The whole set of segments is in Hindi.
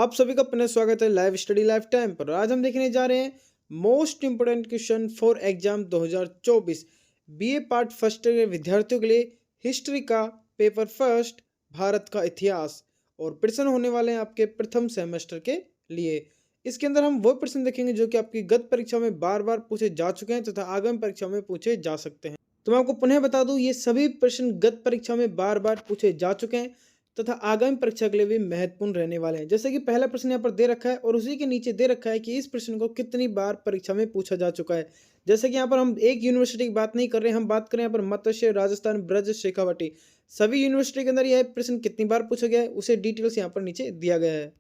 आप सभी का पुनः स्वागत है लाइव स्टडी लाइफ टाइम पर। आज हम देखने जा रहे हैं most important question for exam 2024 BA part first के विद्यार्थियों के लिए हिस्ट्री का पेपर फर्स्ट भारत का इतिहास और प्रश्न होने वाले हैं आपके प्रथम सेमेस्टर के लिए। इसके अंदर हम वो प्रश्न देखेंगे जो कि आपकी गत परीक्षा में बार बार पूछे जा चुके हैं तथा आगामी परीक्षा में पूछे जा सकते हैं। तो मैं आपको पुनः बता दूं, ये सभी प्रश्न गत परीक्षा में बार बार पूछे जा चुके हैं तथा आगामी परीक्षा के लिए भी महत्वपूर्ण रहने वाले हैं। जैसे कि पहला प्रश्न यहाँ पर दे रखा है और उसी के नीचे दे रखा है कि इस प्रश्न को कितनी बार परीक्षा में पूछा जा चुका है। जैसे कि यहाँ पर हम एक यूनिवर्सिटी की बात नहीं कर रहे हैं, हम बात करें यहाँ पर मत्स्य, राजस्थान, ब्रज, शेखावाटी, सभी यूनिवर्सिटी के अंदर यह प्रश्न कितनी बार पूछा गया है उसे डिटेल्स यहाँ पर नीचे दिया गया है।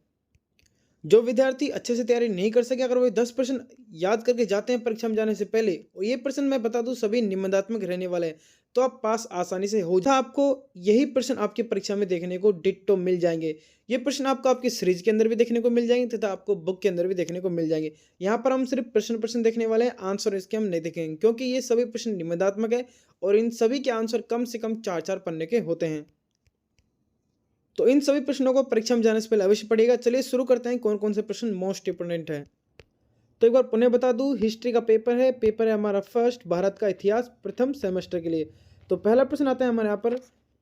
जो विद्यार्थी अच्छे से तैयारी नहीं कर सके, अगर वो 10 प्रश्न याद करके जाते हैं परीक्षा में जाने से पहले, और ये प्रश्न मैं बता दूं सभी निबंधात्मक रहने वाले हैं, तो आप पास आसानी से हो जाए। आपको यही प्रश्न आपकी परीक्षा में देखने को डिट्टो मिल जाएंगे। ये प्रश्न आपको आपकी सीरीज के अंदर भी देखने को मिल जाएंगे तथा आपको बुक के अंदर भी देखने को मिल जाएंगे। यहाँ पर हम सिर्फ प्रश्न देखने वाले हैं, आंसर इसके हम नहीं देखेंगे क्योंकि ये सभी प्रश्न निबंधात्मक है और इन सभी के आंसर कम से कम 4-4 पन्ने के होते हैं। तो इन सभी प्रश्नों को परीक्षा में जाने से पहले अवश्य पढ़िएगा। चलिए शुरू करते हैं कौन कौन से प्रश्न मोस्ट इंपोर्टेंट है। तो एक बार पुनः बता दूं, हिस्ट्री का पेपर है हमारा फर्स्ट भारत का इतिहास प्रथम सेमेस्टर के लिए। तो पहला प्रश्न आता है हमारे यहाँ पर,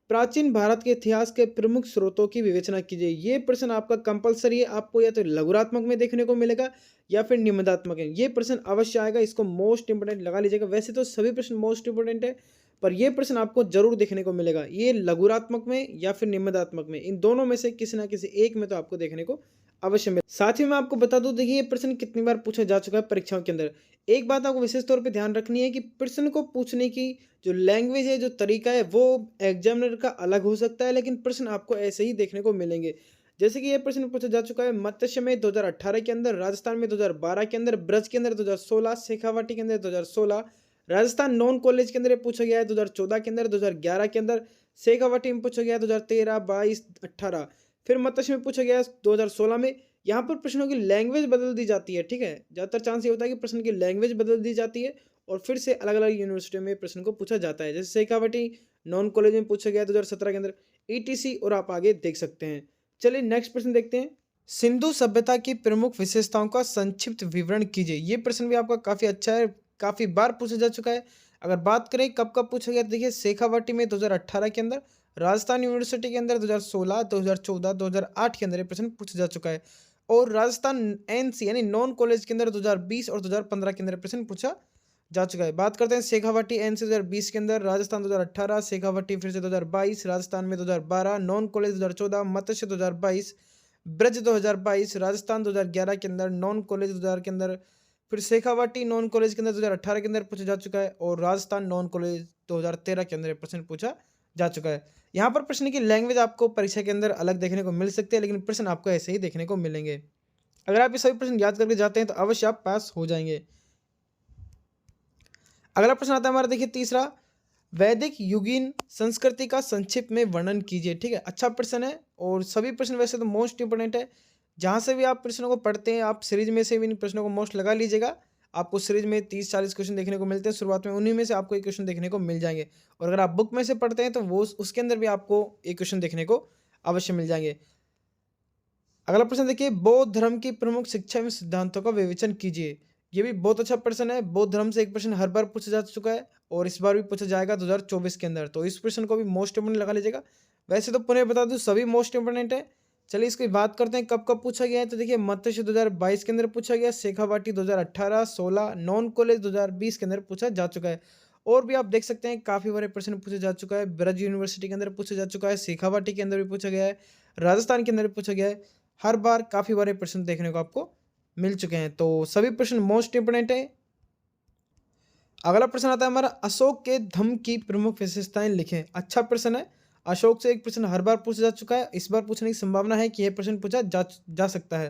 प्राचीन भारत के इतिहास के प्रमुख स्रोतों की विवेचना कीजिए। ये प्रश्न आपका कंपलसरी है, आपको या तो लघुरात्मक में देखने को मिलेगा या फिर निबंधात्मक है। ये प्रश्न अवश्य आएगा, इसको मोस्ट इंपोर्टेंट लगा लीजिएगा। वैसे तो सभी प्रश्न मोस्ट इंपोर्टेंट है पर यह प्रश्न आपको जरूर देखने को मिलेगा। ये लघुरात्मक में या फिर निबंधात्मक में, इन दोनों में से किसी ना किसी एक में तो आपको देखने को अवश्य मिले। साथ ही मैं आपको बता दूं, देखिए ये प्रश्न कितनी बार पूछा जा चुका है परीक्षाओं के अंदर। एक बात आपको विशेष तौर पे ध्यान रखनी है कि प्रश्न को पूछने की जो लैंग्वेज है, जो तरीका है, वो एग्जामिनर का अलग हो सकता है, लेकिन प्रश्न आपको ऐसे ही देखने को मिलेंगे। जैसे कि यह प्रश्न पूछा जा चुका है मत्स्य में 2018 के अंदर, राजस्थान में 2012 के अंदर, ब्रज के अंदर 2016, शेखावाटी के अंदर 2016, राजस्थान नॉन कॉलेज के अंदर ये पूछा गया है 2014 के अंदर, 2011 के अंदर, शेखावाटी में पूछा गया है 2013, 22, 18, फिर मत्स्य में पूछा गया है 2016 में। यहाँ पर प्रश्नों की लैंग्वेज बदल दी जाती है, ठीक है। ज़्यादातर चांस ये होता है कि प्रश्न की लैंग्वेज बदल दी जाती है और फिर से अलग अलग यूनिवर्सिटियों में प्रश्न को पूछा जाता है। जैसे शेखावाटी नॉन कॉलेज में पूछा गया 2017 के अंदर, ईटीसी, और आप आगे देख सकते हैं। चलिए नेक्स्ट प्रश्न देखते हैं। सिंधु सभ्यता की प्रमुख विशेषताओं का संक्षिप्त विवरण कीजिए। ये प्रश्न भी आपका काफ़ी अच्छा है, काफ़ी बार पूछा जा चुका है। अगर बात करें कब कब पूछा गया, देखिए शेखावाटी में 2018 के अंदर, राजस्थान यूनिवर्सिटी के अंदर 2016, 2014, 2008 के अंदर ये प्रश्न पूछा जा चुका है, और राजस्थान एनसी यानी नॉन कॉलेज के अंदर 2020 और 2015 के अंदर प्रश्न पूछा जा चुका है। बात करते हैं शेखावाटी एनसी 2020 के अंदर, राजस्थान 2018, शेखावाटी फिर से 2022, राजस्थान में 2012, नॉन कॉलेज 2014, मत्स्य 2022, ब्रज 2022, राजस्थान 2011 के अंदर, नॉन कॉलेज 2000 के अंदर, फिर शेखावाटी नॉन कॉलेज के अंदर 2018 के अंदर पूछा जा चुका है, और राजस्थान नॉन कॉलेज 2013 के अंदर प्रश्न पूछा जा चुका है। यहाँ पर प्रश्न की लैंग्वेज आपको परीक्षा के अंदर अलग देखने को मिल सकती है, लेकिन प्रश्न आपको ऐसे ही देखने को मिलेंगे। अगर आप ये सभी प्रश्न याद करके जाते हैं तो अवश्य आप पास हो जाएंगे। अगला प्रश्न आता है हमारा, देखिए तीसरा, वैदिक युगीन संस्कृति का संक्षिप्त में वर्णन कीजिए। ठीक है, अच्छा प्रश्न है और सभी प्रश्न वैसे तो मोस्ट इंपोर्टेंट है। जहाँ से भी आप प्रश्नों को पढ़ते हैं, आप सीरीज में से भी इन प्रश्नों को मोस्ट लगा लीजिएगा। आपको सीरीज में 30-40 क्वेश्चन देखने को मिलते हैं शुरुआत में, उन्हीं में से आपको एक क्वेश्चन देखने को मिल जाएंगे। और अगर आप बुक में से पढ़ते हैं तो वो उसके अंदर भी आपको एक क्वेश्चन देखने को अवश्य मिल जाएंगे। अगला प्रश्न देखिए, बौद्ध धर्म की प्रमुख शिक्षा एवं सिद्धांतों का विवेचन कीजिए। ये भी बहुत अच्छा प्रश्न है। बौद्ध धर्म से एक प्रश्न हर बार पूछा जा चुका है और इस बार भी पूछा जाएगा 2024 के अंदर, तो इस प्रश्न को भी मोस्ट इंपोर्टेंट लगा लीजिएगा। वैसे तो पुनः बता दूं सभी मोस्ट इंपोर्टेंट है। चलिए इसकी बात करते हैं कब कब पूछा गया है। तो देखिए मत्स्य 2022 के अंदर पूछा गया, शेखावाटी 2018, 16, नॉन कॉलेज 2020 के अंदर पूछा जा चुका है। और भी आप देख सकते हैं काफ़ी बारे प्रश्न पूछा जा चुका है। ब्रज यूनिवर्सिटी के अंदर पूछा जा चुका है, शेखावाटी के अंदर भी पूछा गया है, राजस्थान के अंदर भी पूछा गया है। हर बार काफ़ी बारे प्रश्न देखने को आपको मिल चुके हैं, तो सभी प्रश्न मोस्ट इंपोर्टेंट है। अगला प्रश्न आता है हमारा, अशोक के धम्म की प्रमुख विशेषताएं लिखें। अच्छा प्रश्न है। अशोक से एक प्रश्न हर बार पूछा जा चुका है, इस बार पूछने की संभावना है कि यह प्रश्न पूछा जा सकता है।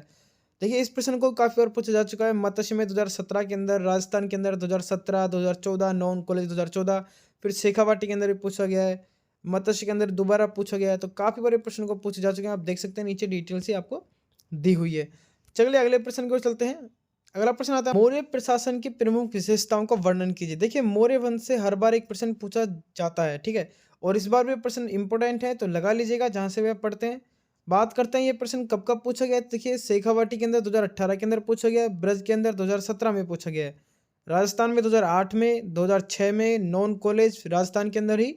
देखिए इस प्रश्न को काफ़ी बार पूछा जा चुका है। मत्स्य में 2017 के अंदर, राजस्थान के अंदर 2017, 2014, नॉन कॉलेज 2014, फिर शेखावाटी के अंदर भी पूछा गया है, मत्स्य के अंदर दोबारा पूछा गया है। तो काफ़ी बारे प्रश्न को पूछे जा चुके हैं, आप देख सकते हैं नीचे डिटेल से आपको दी हुई है। चलिए अगले प्रश्न की ओर चलते हैं। अगला प्रश्न आता है, मौर्य प्रशासन की प्रमुख विशेषताओं का वर्णन कीजिए। देखिए मौर्य वंश से हर बार एक प्रश्न पूछा जाता है, ठीक है, और इस बार भी प्रश्न इंपॉर्टेंट है तो लगा लीजिएगा जहाँ से भी आप पढ़ते हैं। बात करते हैं ये प्रश्न कब कब पूछा गया है। देखिए शेखावाटी के अंदर 2018 के अंदर पूछा गया है, ब्रज के अंदर 2017 में पूछा गया है, राजस्थान में 2008 में, 2006 में, नॉन कॉलेज राजस्थान के अंदर ही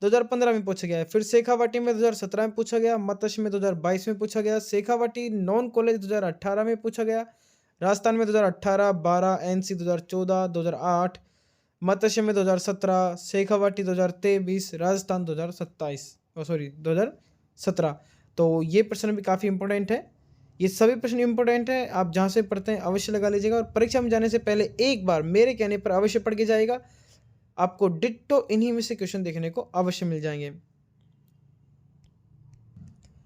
2015 में पूछा गया है। फिर शेखावाटी में 2017 में पूछा गया, मत्स्य में 2022 में पूछा गया, शेखावाटी नॉन कॉलेज 2018 में पूछा गया, राजस्थान में 2018, 12, एनसी 2014, 2008, मत्स्य में 2017, शेखावाटी 2023, राजस्थान 2027, सॉरी 2017। तो ये प्रश्न भी काफ़ी इंपॉर्टेंट है। ये सभी प्रश्न इंपॉर्टेंट है, आप जहाँ से पढ़ते हैं अवश्य लगा लीजिएगा और परीक्षा में जाने से पहले एक बार मेरे कहने पर अवश्य पढ़ के जाएगा। आपको डिट्टो इन्हीं में से क्वेश्चन देखने को अवश्य मिल जाएंगे।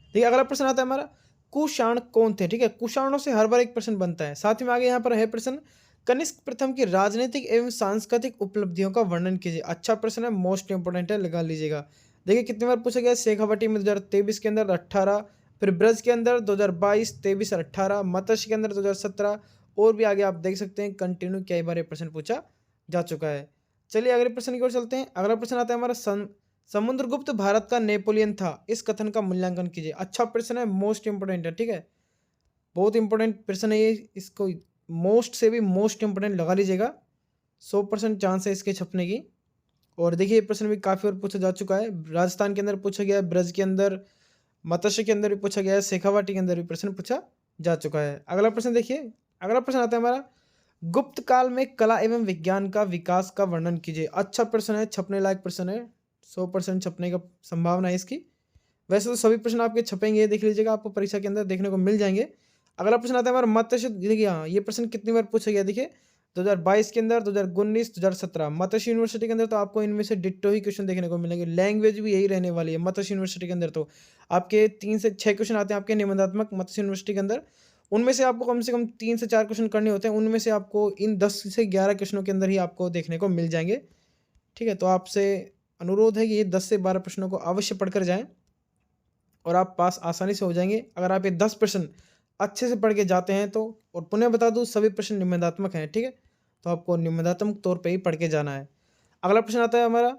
देखिए अगला प्रश्न आता है हमारा, कुषाण कौन थे। ठीक है, कुषाणों से हर बार एक प्रश्न बनता है। साथ ही में आगे यहाँ पर है प्रश्न, कनिष्क प्रथम की राजनीतिक एवं सांस्कृतिक उपलब्धियों का वर्णन कीजिए। अच्छा प्रश्न है, मोस्ट इंपोर्टेंट है, लगा लीजिएगा। देखिए कितनी बार पूछा गया, शेखावाटी में 2023 के अंदर 18, फिर ब्रज के अंदर 2022, 23 और 18, मत्स्य के अंदर 2017 और भी आगे आप देख सकते हैं कंटिन्यू कई बार ये प्रश्न पूछा जा चुका है। चलिए अगले प्रश्न की ओर चलते हैं। अगला प्रश्न आता है हमारा, समुद्रगुप्त भारत का नेपोलियन था, इस कथन का मूल्यांकन कीजिए। अच्छा प्रश्न है, मोस्ट इंपोर्टेंट है। ठीक है, बहुत इंपॉर्टेंट प्रश्न है ये, इसको मोस्ट से भी मोस्ट इंपोर्टेंट लगा लीजिएगा। 100% चांस है इसके छपने की। और देखिए ये प्रश्न भी काफ़ी बार पूछा जा चुका है, राजस्थान के अंदर पूछा गया है, ब्रज के अंदर, मत्स्य के अंदर भी पूछा गया है, शेखावाटी के अंदर भी प्रश्न पूछा जा चुका है। अगला प्रश्न देखिए, अगला प्रश्न आता है हमारा, गुप्त काल में कला एवं विज्ञान का विकास का वर्णन कीजिए। अच्छा प्रश्न है, छपने लायक प्रश्न है, 100% छपने का संभावना है इसकी। वैसे तो सभी प्रश्न आपके छपेंगे, देख लीजिएगा, आपको परीक्षा के अंदर देखने को मिल जाएंगे। अगला प्रश्न आता है हमारा, मत्स्य। देखिए हाँ, ये प्रश्न कितनी बार पूछा गया, देखिए 2022 के अंदर, 2019, 2017, मत्स्य यूनिवर्सिटी के अंदर तो आपको इनमें से डिट्टो ही क्वेश्चन देखने को मिलेंगे। लैंग्वेज भी यही रहने वाली है मत्स्य यूनिवर्सिटी के अंदर। तो आपके 3 से 6 क्वेश्चन आते हैं आपके निबंधात्मक मत्स्य यूनिवर्सिटी के अंदर, उनमें से आपको कम से कम 3 से 4 क्वेश्चन करने होते हैं। उनमें से आपको इन 10 से 11 क्वेश्चनों के अंदर ही आपको देखने को मिल जाएंगे। ठीक है, तो आपसे अनुरोध है कि ये 10 से 12 प्रश्नों को अवश्य पढ़कर जाएं और आप पास आसानी से हो जाएंगे। अगर आप ये 10 प्रश्न अच्छे से पढ़ के जाते हैं तो, और पुनः बता दूं सभी प्रश्न निबंधात्मक हैं। ठीक है, तो आपको निबंधात्मक तौर पे ही पढ़ के जाना है। अगला प्रश्न आता है हमारा,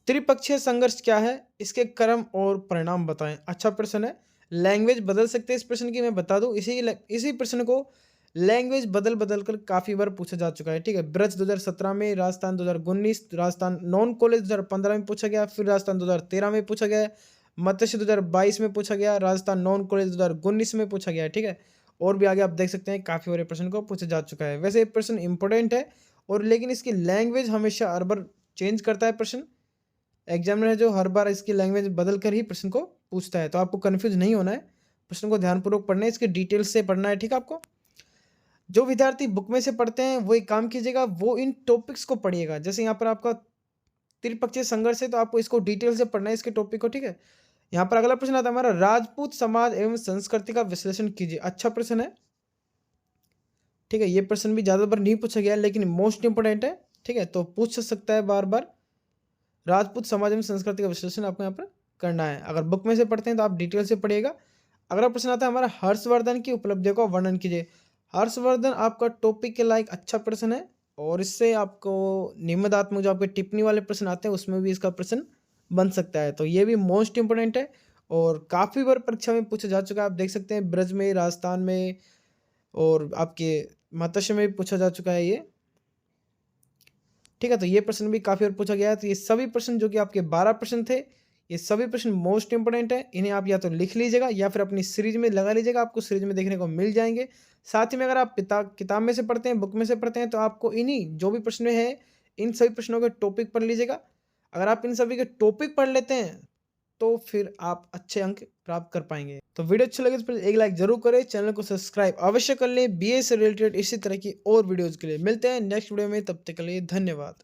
त्रिपक्षीय संघर्ष क्या है, इसके क्रम और परिणाम बताएं। अच्छा प्रश्न है, लैंग्वेज बदल सकते हैं इस प्रश्न की, मैं बता दूं इसी प्रश्न को लैंग्वेज बदल बदल कर काफ़ी बार पूछा जा चुका है। ठीक है, ब्रज 2017 में, राजस्थान 2019, राजस्थान नॉन कॉलेज 2015 में पूछा गया, फिर राजस्थान 2013 में पूछा गया, मत्स्य 2022 में पूछा गया, राजस्थान नॉन कॉलेज 2019 में पूछा गया। ठीक है, और भी आगे आप देख सकते हैं काफ़ी बार प्रश्न को पूछा जा चुका है। वैसे ये प्रश्न इंपॉर्टेंट है, और लेकिन इसकी लैंग्वेज हमेशा हर बार चेंज करता है प्रश्न। एग्जामिनर है जो हर बार इसकी लैंग्वेज बदल कर ही प्रश्न को पूछता है, तो आपको कन्फ्यूज नहीं होना है, प्रश्न को ध्यानपूर्वक पढ़ना है, इसके डिटेल्स से पढ़ना है। ठीक है, आपको जो विद्यार्थी बुक में से पढ़ते हैं वो एक काम कीजिएगा, वो इन टॉपिक्स को पढ़िएगा। जैसे यहाँ पर आपका त्रिपक्षीय संघर्ष है तो आपको इसको डिटेल से पढ़ना है, इसके टॉपिक को। ठीक है, यहाँ पर अगला प्रश्न आता है हमारा, राजपूत समाज एवं संस्कृति का विश्लेषण कीजिए। अच्छा प्रश्न है। ठीक है, ये प्रश्न भी ज़्यादा बार नहीं पूछा गया लेकिन मोस्ट इंपोर्टेंट है। ठीक है, तो पूछ सकता है बार बार, राजपूत समाज एवं संस्कृति का विश्लेषण आपको यहाँ पर करना है। अगर बुक में से पढ़ते हैं तो आप डिटेल से पढ़िएगा। अगला प्रश्न आता है हमारा, हर्षवर्धन की उपलब्धियों का वर्णन कीजिए। हर्षवर्धन आपका टॉपिक के लायक अच्छा प्रश्न है, और इससे आपको निबंधात्मक जो आपके टिप्पणी वाले प्रश्न आते हैं उसमें भी इसका प्रश्न बन सकता है। तो ये भी मोस्ट इंपोर्टेंट है और काफ़ी बार परीक्षा में पूछा जा चुका है। आप देख सकते हैं ब्रज में, राजस्थान में और आपके मत्स्य में भी पूछा जा चुका है ये। ठीक है, तो ये प्रश्न भी काफ़ी बार पूछा गया है। तो ये सभी प्रश्न जो कि आपके 12 प्रश्न थे, ये सभी प्रश्न मोस्ट इंपोर्टेंट है। इन्हें आप या तो लिख लीजिएगा या फिर अपनी सीरीज में लगा लीजिएगा, आपको सीरीज में देखने को मिल जाएंगे। साथ ही में अगर आप किताब में से पढ़ते हैं, बुक में से पढ़ते हैं, तो आपको इन्हीं जो भी प्रश्न है इन सभी प्रश्नों के टॉपिक पढ़ लीजिएगा। अगर आप इन सभी के टॉपिक पढ़ लेते हैं तो फिर आप अच्छे अंक प्राप्त कर पाएंगे। तो वीडियो अच्छी लगे तो प्लीज एक लाइक जरूर करें, चैनल को सब्सक्राइब अवश्य कर लें। बीए से रिलेटेड इसी तरह की और वीडियोज के लिए मिलते हैं नेक्स्ट वीडियो में, तब तक के लिए धन्यवाद।